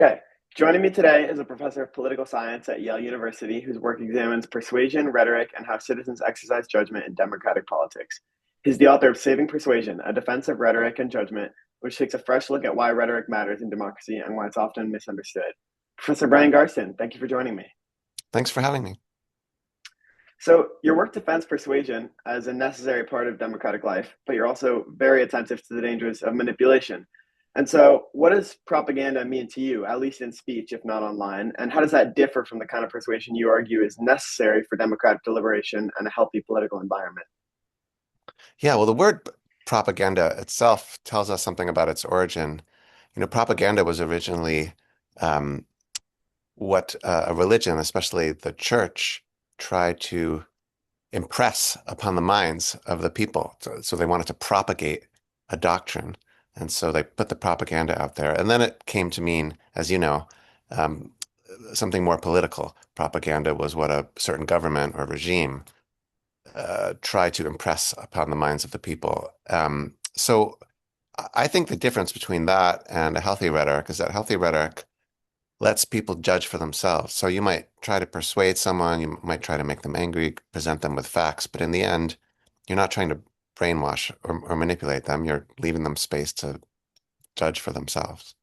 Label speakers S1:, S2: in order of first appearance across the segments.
S1: Okay. Joining me today is a professor of political science at Yale University whose work examines persuasion, rhetoric, and how citizens exercise judgment in democratic politics. He's the author of Saving Persuasion, a defense of rhetoric and judgment, which takes a fresh look at why rhetoric matters in democracy and why it's often misunderstood. Professor Bryan Garsten, thank you for joining me.
S2: Thanks for having me.
S1: So, your work defends persuasion as a necessary part of democratic life, but you're also very attentive to the dangers of manipulation. And so, what does propaganda mean to you, at least in speech, if not online? And how does that differ from the kind of persuasion you argue is necessary for democratic deliberation and a healthy political environment?
S2: Yeah, well, the word propaganda itself tells us something about its origin. Propaganda was originally um, what a religion, especially the church, tried to impress upon the minds of the people. So they wanted to propagate a doctrine. And so they put the propaganda out there. And then it came to mean, as you know, um, something more political. Propaganda was what a certain government or regime try to impress upon the minds of the people. So I think the difference between that and a healthy rhetoric is that healthy rhetoric lets people judge for themselves. So you might try to persuade someone, you might try to make them angry, present them with facts, but in the end, you're not trying to brainwash or manipulate them. You're leaving them space to judge for themselves.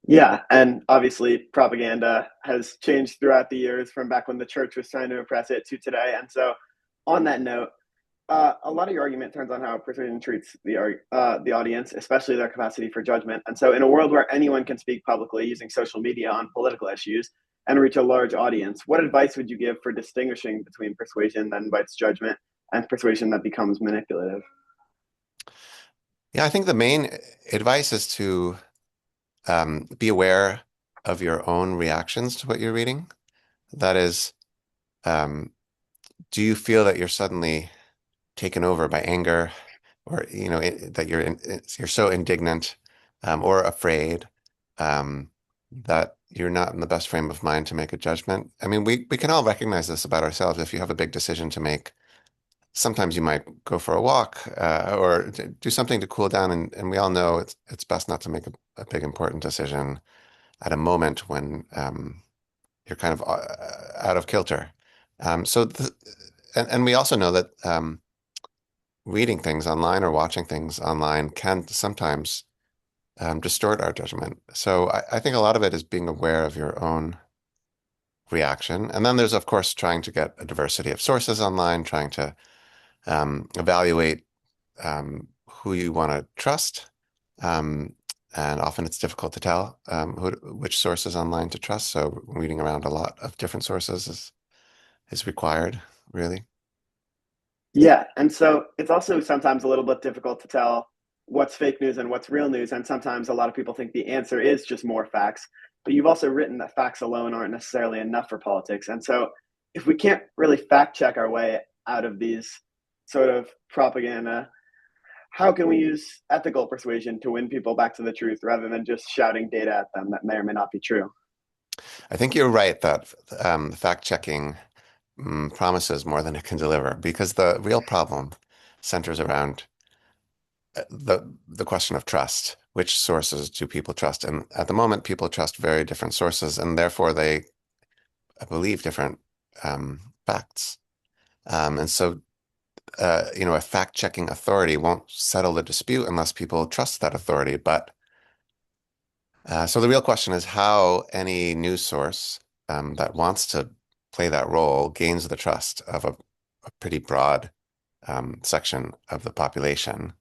S1: Yeah, and obviously, propaganda has changed throughout the years from back when the church was trying to impress it to today. And so, on that note, a lot of your argument turns on how persuasion treats the audience, especially their capacity for judgment. And so, in a world where anyone can speak publicly using social media on political issues and reach a large audience, what advice would you give for distinguishing between persuasion that invites judgment and persuasion that becomes manipulative?
S2: Yeah, I think the main advice is to be aware of your own reactions to what you're reading. That is, um, do you feel that you're suddenly taken over by anger, or that you're so indignant or afraid um, that you're not in the best frame of mind to make a judgment? I mean, we can all recognize this about ourselves. If you have a big decision to make, sometimes you might go for a walk or do something to cool down, and we all know it's best not to make a big important decision at a moment when you're kind of out of kilter. And we also know that reading things online or watching things online can sometimes distort our judgment. So I think a lot of it is being aware of your own reaction. And then there's, of course, trying to get a diversity of sources online, trying to evaluate who you want to trust. Um, and often it's difficult to tell which sources online to trust. So reading around a lot of different sources is required, really.
S1: Yeah, and so it's also sometimes a little bit difficult to tell what's fake news and what's real news. And sometimes a lot of people think the answer is just more facts. But you've also written that facts alone aren't necessarily enough for politics. And so if we can't really fact check our way out of these sort of propaganda, how can we use ethical persuasion to win people back to the truth rather than just shouting data at them that may or may not be true?
S2: I think you're right that fact checking promises more than it can deliver because the real problem centers around the question of trust. Which sources do people trust? And at the moment, people trust very different sources, and therefore they believe different facts. And so, a fact-checking authority won't settle the dispute unless people trust that authority. But so the real question is how any news source that wants to play that role gains the trust of a pretty broad section of the population.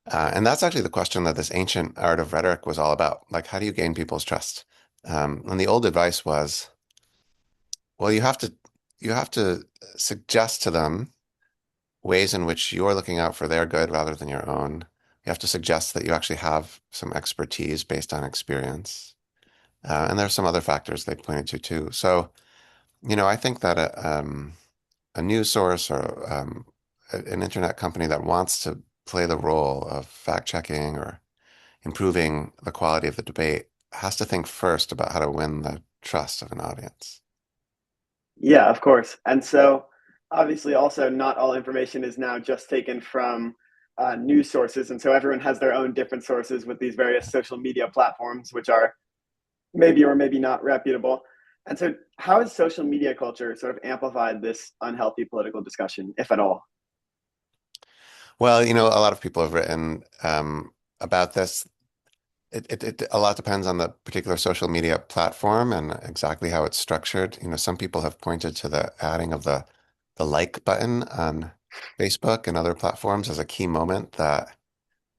S2: And that's actually the question that this ancient art of rhetoric was all about. Like, how do you gain people's trust? And the old advice was, well, you have to suggest to them ways in which you're looking out for their good rather than your own. You have to suggest that you actually have some expertise based on experience. And there are some other factors they pointed to too. So, I think that a news source or an internet company that wants to play the role of fact checking or improving the quality of the debate has to think first about how to win the trust of an audience.
S1: Yeah, of course. And so, obviously, also, not all information is now just taken from news sources. And so, everyone has their own different sources with these various social media platforms, which are maybe or maybe not reputable. And so, how has social media culture sort of amplified this unhealthy political discussion, if at all?
S2: Well, a lot of people have written about this. A lot depends on the particular social media platform and exactly how it's structured. Some people have pointed to the adding of the like button on Facebook and other platforms as a key moment that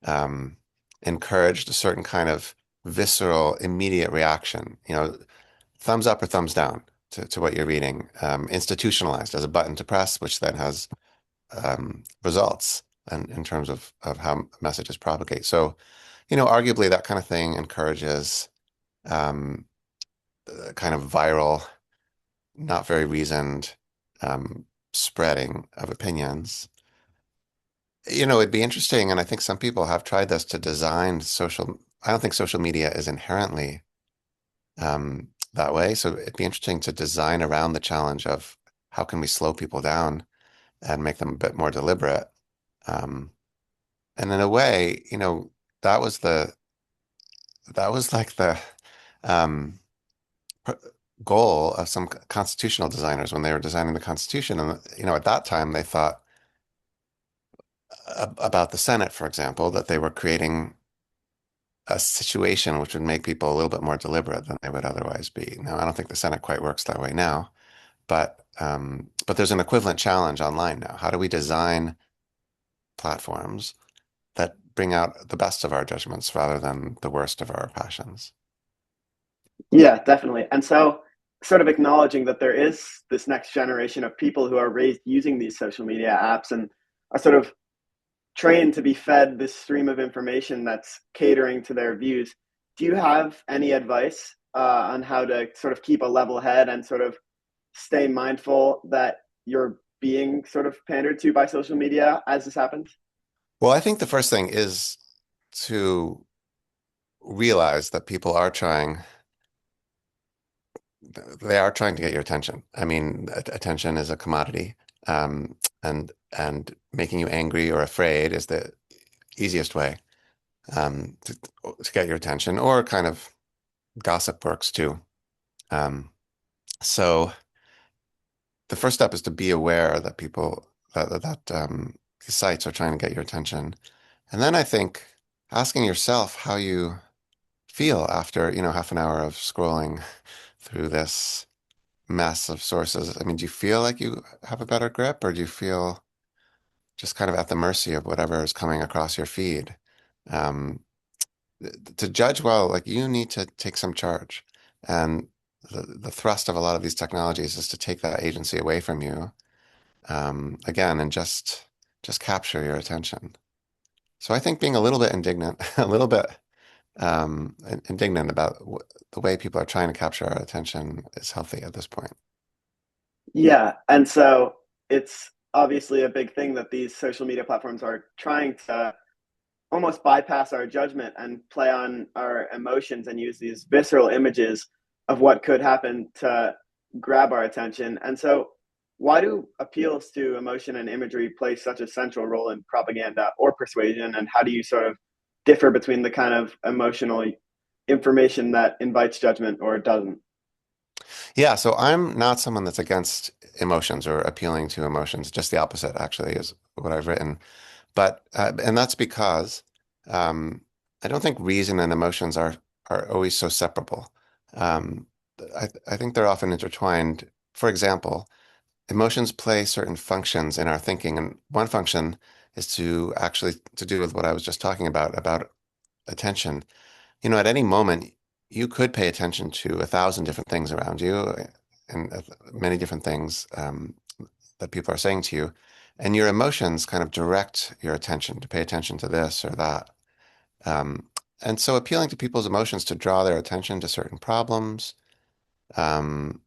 S2: um, encouraged a certain kind of visceral, immediate reaction. Thumbs up or thumbs down to what you're reading, institutionalized as a button to press, which then has results in terms of how messages propagate. So, arguably that kind of thing encourages um, kind of viral, not very reasoned um, spreading of opinions. It'd be interesting, and I think some people have tried this to design social. I don't think social media is inherently that way. So it'd be interesting to design around the challenge of how can we slow people down and make them a bit more deliberate. Um, and in a way, that was the that was like the um, pr- goal of some constitutional designers when they were designing the Constitution. And at that time they thought about the Senate, for example, that they were creating a situation which would make people a little bit more deliberate than they would otherwise be. Now, I don't think the Senate quite works that way now, but there's an equivalent challenge online now. How do we design platforms that bring out the best of our judgments rather than the worst of our passions?
S1: Yeah, definitely. And so, sort of acknowledging that there is this next generation of people who are raised using these social media apps and are sort of trained to be fed this stream of information that's catering to their views. Do you have any advice on how to sort of keep a level head and sort of stay mindful that you're being sort of pandered to by social media as this happens?
S2: Well, I think the first thing is to realize that people are trying, they are trying to get your attention. I mean, attention is a commodity, and making you angry or afraid is the easiest way um, to, to get your attention, or kind of gossip works too. Um, so the first step is to be aware that these sites are trying to get your attention. And then I think asking yourself how you feel after, half an hour of scrolling through this mess of sources. I mean, do you feel like you have a better grip, or do you feel just kind of at the mercy of whatever is coming across your feed? Um, to judge well, like you need to take some charge. And the thrust of a lot of these technologies is to take that agency away from you, again, and just capture your attention. So I think being a little bit indignant, a little bit indignant about the way people are trying to capture our attention is healthy at this point.
S1: Yeah. And so it's obviously a big thing that these social media platforms are trying to almost bypass our judgment and play on our emotions and use these visceral images of what could happen to grab our attention. And so, why do appeals to emotion and imagery play such a central role in propaganda or persuasion? And how do you sort of differ between the kind of emotional information that invites judgment or doesn't?
S2: Yeah, so I'm not someone that's against emotions or appealing to emotions. Just the opposite, actually, is what I've written. And that's because um, I don't think reason and emotions are always so separable. Um, I think they're often intertwined. For example, emotions play certain functions in our thinking, and one function is to do with what I was just talking about attention. At any moment, you could pay attention to 1,000 different things around you and many different things that people are saying to you. And your emotions kind of direct your attention to pay attention to this or that. Um, and so appealing to people's emotions to draw their attention to certain problems, um,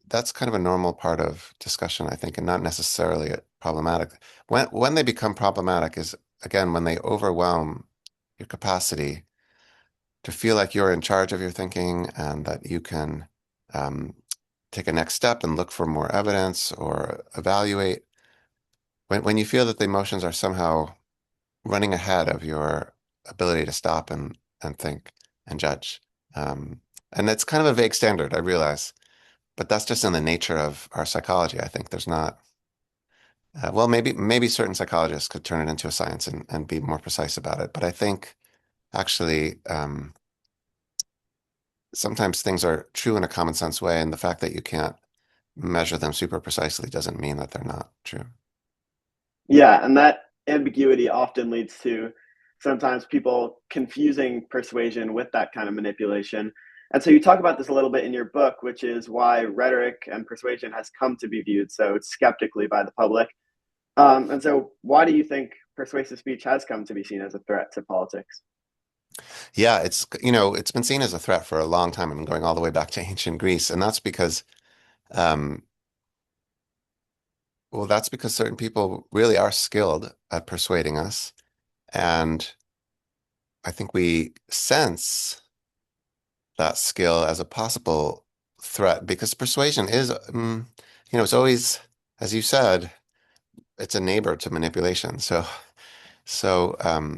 S2: that's kind of a normal part of discussion, I think, and not necessarily problematic. When they become problematic is, again, when they overwhelm your capacity to feel like you're in charge of your thinking and that you can um, take a next step and look for more evidence or evaluate. When you feel that the emotions are somehow running ahead of your ability to stop and think and judge, um, And it's kind of a vague standard, I realize, but that's just in the nature of our psychology. I think there's not, well, maybe certain psychologists could turn it into a science and be more precise about it. But I think actually, sometimes things are true in a common sense way, and the fact that you can't measure them super precisely doesn't mean that they're not true.
S1: Yeah, and that ambiguity often leads to sometimes people confusing persuasion with that kind of manipulation. And so you talk about this a little bit in your book, which is why rhetoric and persuasion has come to be viewed so skeptically by the public. And so, why do you think persuasive speech has come to be seen as a threat to politics?
S2: Yeah, it's been seen as a threat for a long time. I mean, going all the way back to ancient Greece, and um, that's because certain people really are skilled at persuading us, and I think we sense that skill as a possible threat because persuasion is, it's always, as you said, it's a neighbor to manipulation. So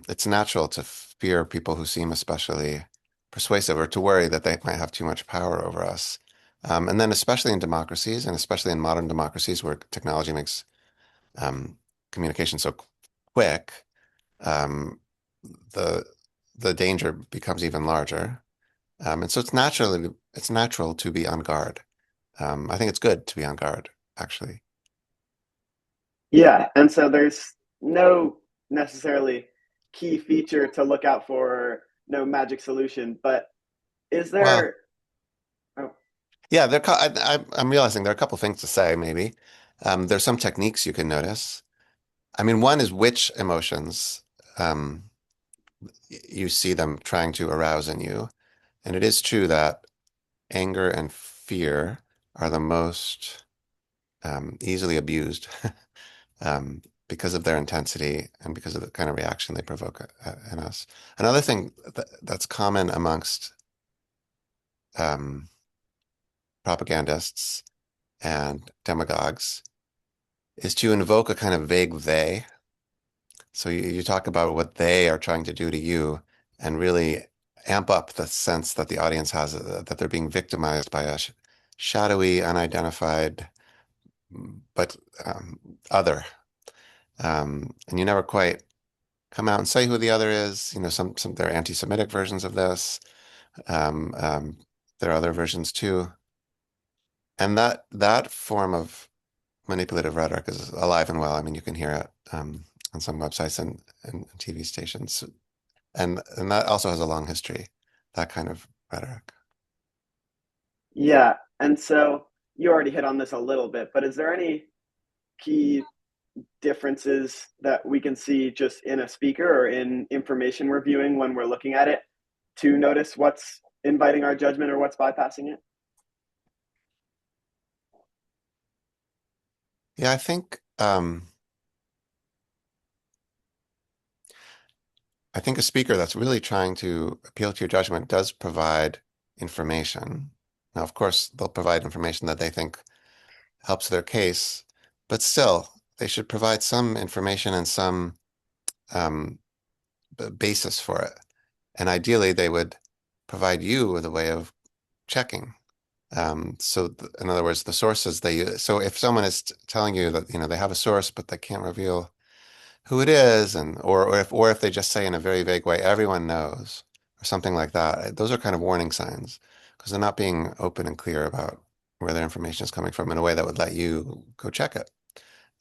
S2: it's natural to fear people who seem especially persuasive or to worry that they might have too much power over us. And then especially in democracies and especially in modern democracies where technology makes um, communication so quick, um, the the danger becomes even larger. And so it's natural to be on guard. I think it's good to be on guard, actually.
S1: Yeah, and so there's no necessarily key feature to look out for, no magic solution, but is
S2: Well,
S1: there? Oh,
S2: yeah, I'm realizing there are a couple things to say, maybe. There's some techniques you can notice. I mean, one is which emotions um, you see them trying to arouse in you. And it is true that anger and fear are the most easily abused because of their intensity and because of the kind of reaction they provoke in us. Another thing that's common amongst um, propagandists and demagogues is to invoke a kind of vague they. So you talk about what they are trying to do to you and really amp up the sense that the audience has that they're being victimized by a shadowy, unidentified, but other. And you never quite come out and say who the other is. Some there are anti-Semitic versions of this. Um, um, there are other versions too. And that form of manipulative rhetoric is alive and well. I mean, you can hear it on some websites and TV stations. And that also has a long history, that kind of rhetoric.
S1: yeah, and so you already hit on this a little bit, but is there any key differences that we can see just in a speaker or in information we're viewing when we're looking at it to notice what's inviting our judgment or what's bypassing it?
S2: Yeah, I think a speaker that's really trying to appeal to your judgment does provide information. Now, of course, they'll provide information that they think helps their case, but still, they should provide some information and some um, basis for it. And ideally, they would provide you with a way of checking. In other words, the sources they use. So if someone is telling you that, they have a source, but they can't reveal who it is, and or if they just say in a very vague way, everyone knows, or something like that, those are kind of warning signs because they're not being open and clear about where their information is coming from in a way that would let you go check it.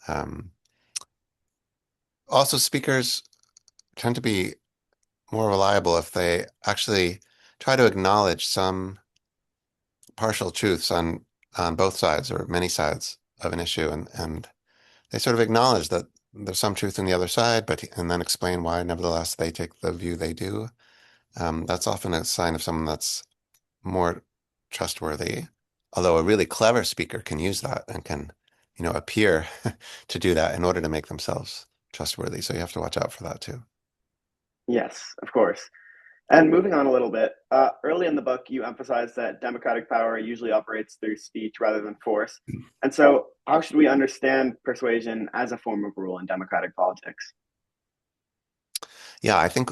S2: Um, Also, speakers tend to be more reliable if they actually try to acknowledge some partial truths on both sides or many sides of an issue, and they sort of acknowledge that there's some truth in the other side, and then explain why, nevertheless, they take the view they do. That's often a sign of someone that's more trustworthy. Although a really clever speaker can use that and can, appear to do that in order to make themselves trustworthy. So you have to watch out for that too.
S1: Yes, of course. And moving on a little bit, early in the book, you emphasize that democratic power usually operates through speech rather than force. And so, how should we understand persuasion as a form of rule in democratic politics?
S2: Yeah, I think,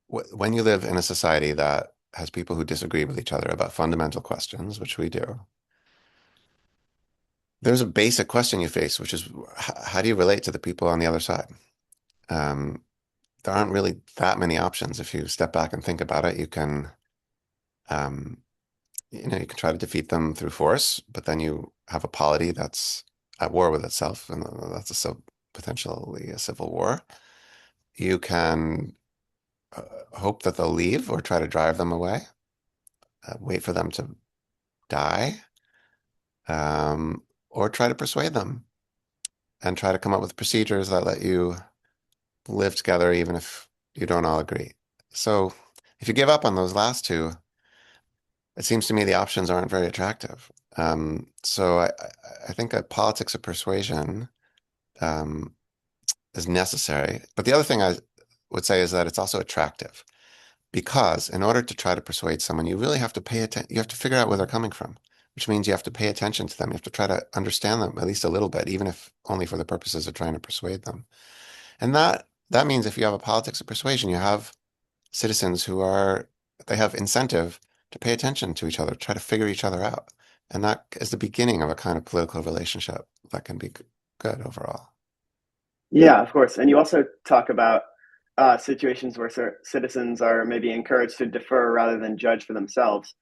S2: when you live in a society that has people who disagree with each other about fundamental questions, which we do, there's a basic question you face, which is how do you relate to the people on the other side? Um, there aren't really that many options. If you step back and think about it, um, you can try to defeat them through force, but then you have a polity that's at war with itself, and that's potentially a civil war. You can hope that they'll leave or try to drive them away, wait for them to die, or try to persuade them and try to come up with procedures that let you live together even if you don't all agree. So if you give up on those last two, it seems to me the options aren't very attractive. So I think a politics of persuasion um, is necessary. But the other thing I would say is that it's also attractive because in order to try to persuade someone, you really have to pay attention. You have to figure out where they're coming from, which means you have to pay attention to them. You have to try to understand them at least a little bit, even if only for the purposes of trying to persuade them. And that means if you have a politics of persuasion, you have citizens they have incentive to pay attention to each other, try to figure each other out. And that is the beginning of a kind of political relationship that can be good overall.
S1: Yeah, of course. And you also talk about situations where citizens are maybe encouraged to defer rather than judge for themselves.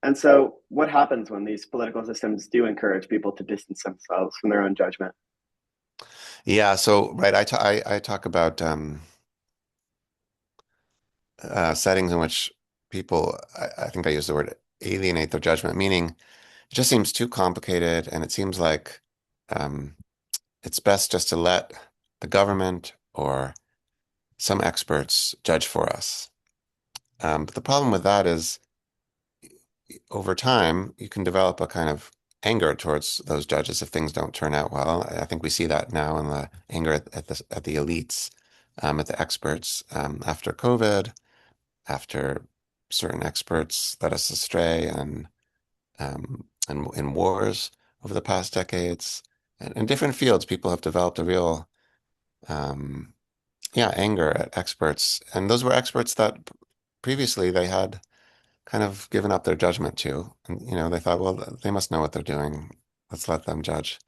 S1: And so, what happens when these political systems do encourage people to distance themselves from their own judgment?
S2: Yeah, so right, I talk about settings in which people, I think I use the word alienate their judgment, meaning it just seems too complicated, and it seems like um, it's best just to let the government or some experts judge for us. But the problem with that is over time, you can develop a kind of anger towards those judges if things don't turn out well. I think we see that now in the anger at the elites, at the experts after COVID, after certain experts led us astray, and in wars over the past decades. And in different fields, people have developed a real um, anger at experts. And those were experts that previously they had kind of given up their judgment to. And, they thought, well, they must know what they're doing. Let's let them judge.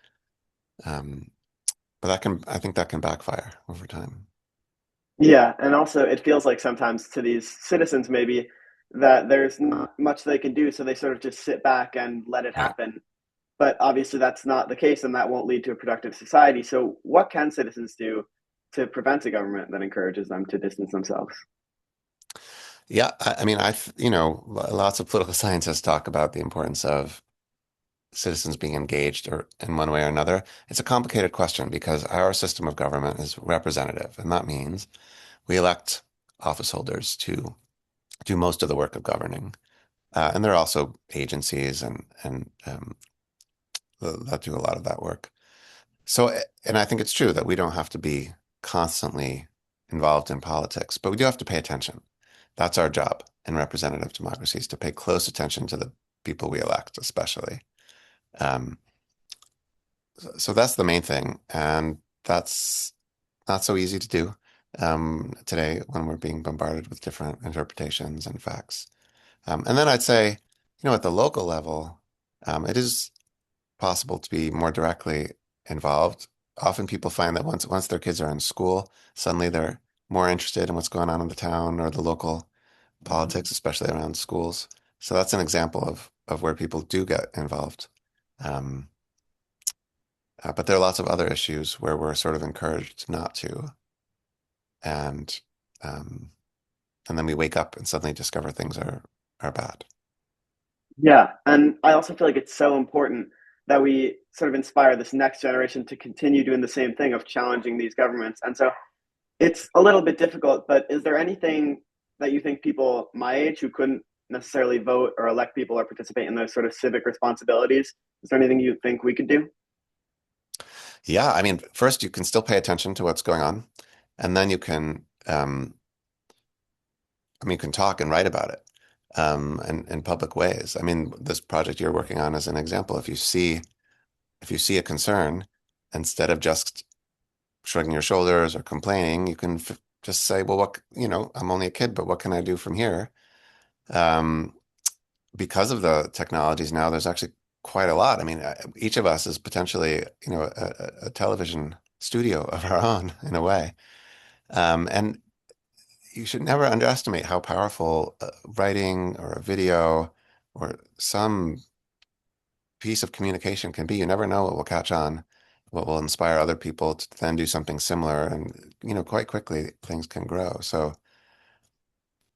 S2: Um, but I think that can backfire over time.
S1: Yeah, and also it feels like sometimes to these citizens maybe that there's not much they can do, so they sort of just sit back and let it
S2: Right.
S1: happen. But obviously, that's not the case, and that won't lead to a productive society. So, what can citizens do to prevent a government that encourages them to distance themselves?
S2: Yeah, I mean, lots of political scientists talk about the importance of citizens being engaged or in one way or another. It's a complicated question because our system of government is representative, and that means we elect office holders to do most of the work of governing. And there are also agencies and that do a lot of that work. So, and I think it's true that we don't have to be constantly involved in politics, but we do have to pay attention. That's our job in representative democracies, to pay close attention to the people we elect, especially. Um, so that's the main thing, and that's not so easy to do today when we're being bombarded with different interpretations and facts. And then I'd say, at the local level, it is possible to be more directly involved. Often people find that once their kids are in school, suddenly they're more interested in what's going on in the town or the local politics, especially around schools. So that's an example of where people do get involved. Um, but there are lots of other issues where we're sort of encouraged not to, and um, and then we wake up and suddenly discover things are bad.
S1: Yeah, and I also feel like it's so important that we sort of inspire this next generation to continue doing the same thing of challenging these governments. And so it's a little bit difficult, but is there anything that you think people my age who couldn't necessarily vote or elect people or participate in those sort of civic responsibilities, is there anything you think we could do?
S2: Yeah, I mean, first you can still pay attention to what's going on, and then you can talk and write about it in public ways. I mean, this project you're working on is an example. If you see a concern, instead of just shrugging your shoulders or complaining, you can just say, well, I'm only a kid, but what can I do from here? Um, because of the technologies now, there's actually quite a lot. I mean, each of us is potentially, a television studio of our own in a way. And you should never underestimate how powerful writing or a video or some piece of communication can be. You never know what will catch on, what will inspire other people to then do something similar. And, quite quickly things can grow. So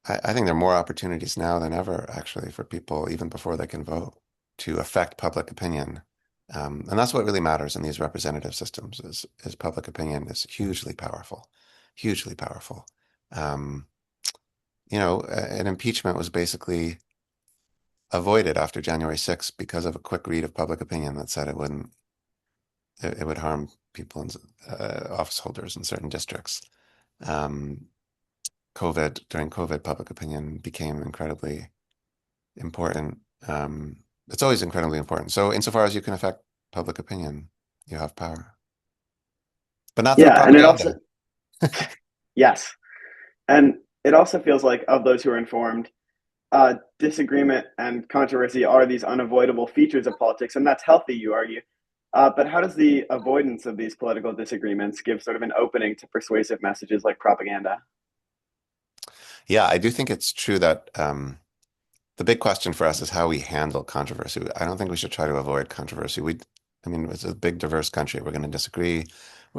S2: I think there are more opportunities now than ever, actually, for people, even before they can vote, to affect public opinion. And that's what really matters in these representative systems is public opinion is hugely powerful, hugely powerful. Um, an impeachment was basically avoided after January 6th because of a quick read of public opinion that said it would harm people in office holders in certain districts. Um, during COVID, public opinion became incredibly important. It's always incredibly important. So insofar as you can affect public opinion, you have power, but not through
S1: Yeah, and it also
S2: propaganda.
S1: yes, and it also feels like of those who are informed, disagreement and controversy are these unavoidable features of politics, and that's healthy, you argue. But how does the avoidance of these political disagreements give sort of an opening to persuasive messages like propaganda?
S2: Yeah, I do think it's true that the big question for us is how we handle controversy. I don't think we should try to avoid controversy. I mean, it's a big, diverse country. We're going to disagree,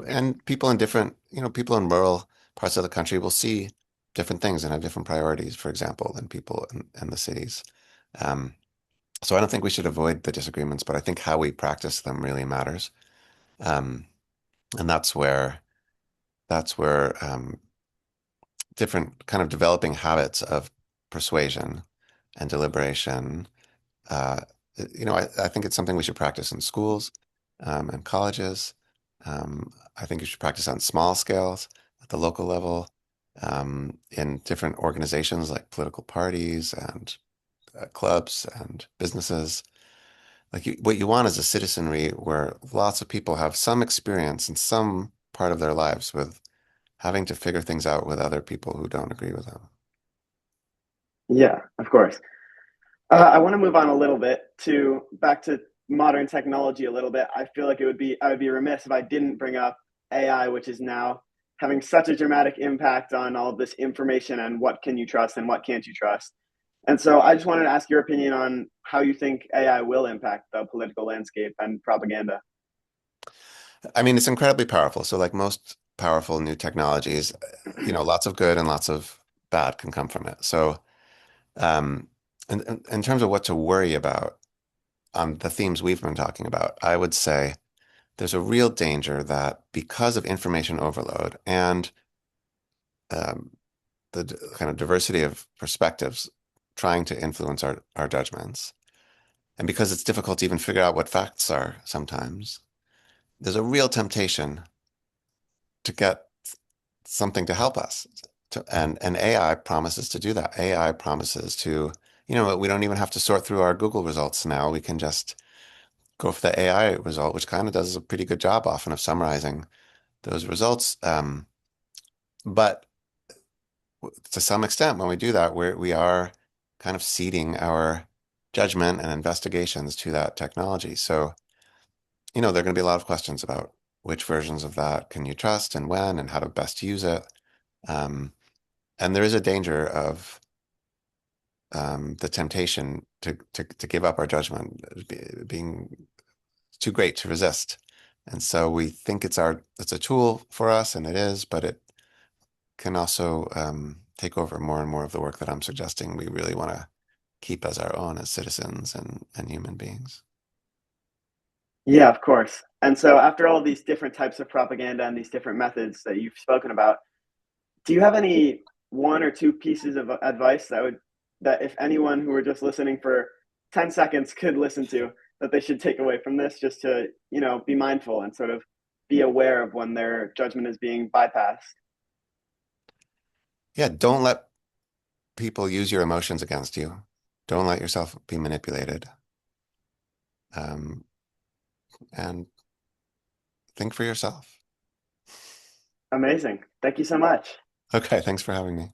S2: and people in people in rural parts of the country will see different things and have different priorities, for example, than people in the cities. Um, so I don't think we should avoid the disagreements, but I think how we practice them really matters. Um, and that's where different kind of developing habits of persuasion and deliberation. Uh, I think it's something we should practice in schools and colleges. I think you should practice on small scales at the local level, in different organizations like political parties and clubs and businesses. What you want is a citizenry where lots of people have some experience in some part of their lives with having to figure things out with other people who don't agree with them.
S1: Yeah, of course. I want to move on a little bit to back to modern technology a little bit. I feel like I would be remiss if I didn't bring up AI, which is now having such a dramatic impact on all of this information and what can you trust and what can't you trust. And so I just wanted to ask your opinion on how you think AI will impact the political landscape and propaganda.
S2: I mean, it's incredibly powerful. So, like most powerful new technologies, lots of good and lots of bad can come from it. So, um, in terms of what to worry about on the themes we've been talking about, I would say there's a real danger that because of information overload and um, the kind of diversity of perspectives trying to influence our judgments, and because it's difficult to even figure out what facts are sometimes, there's a real temptation to get something to help us. And AI promises to do that. AI promises to, we don't even have to sort through our Google results now. We can just go for the AI result, which kind of does a pretty good job often of summarizing those results. But to some extent, when we do that, we are kind of ceding our judgment and investigations to that technology. So, there are going to be a lot of questions about which versions of that can you trust and when and how to best use it. Um, and there is a danger of the temptation to give up our judgment being too great to resist. And so we think it's a tool for us, and it is, but it can also take over more and more of the work that I'm suggesting we really want to keep as our own as citizens and human beings.
S1: Yeah, of course. And so after all these different types of propaganda and these different methods that you've spoken about, do you have any one or two pieces of advice that if anyone who were just listening for 10 seconds could listen to, that they should take away from this just to, be mindful and sort of be aware of when their judgment is being bypassed?
S2: Yeah, don't let people use your emotions against you. Don't let yourself be manipulated. Um, and think for yourself.
S1: Amazing. Thank you so much.
S2: Okay, thanks for having me.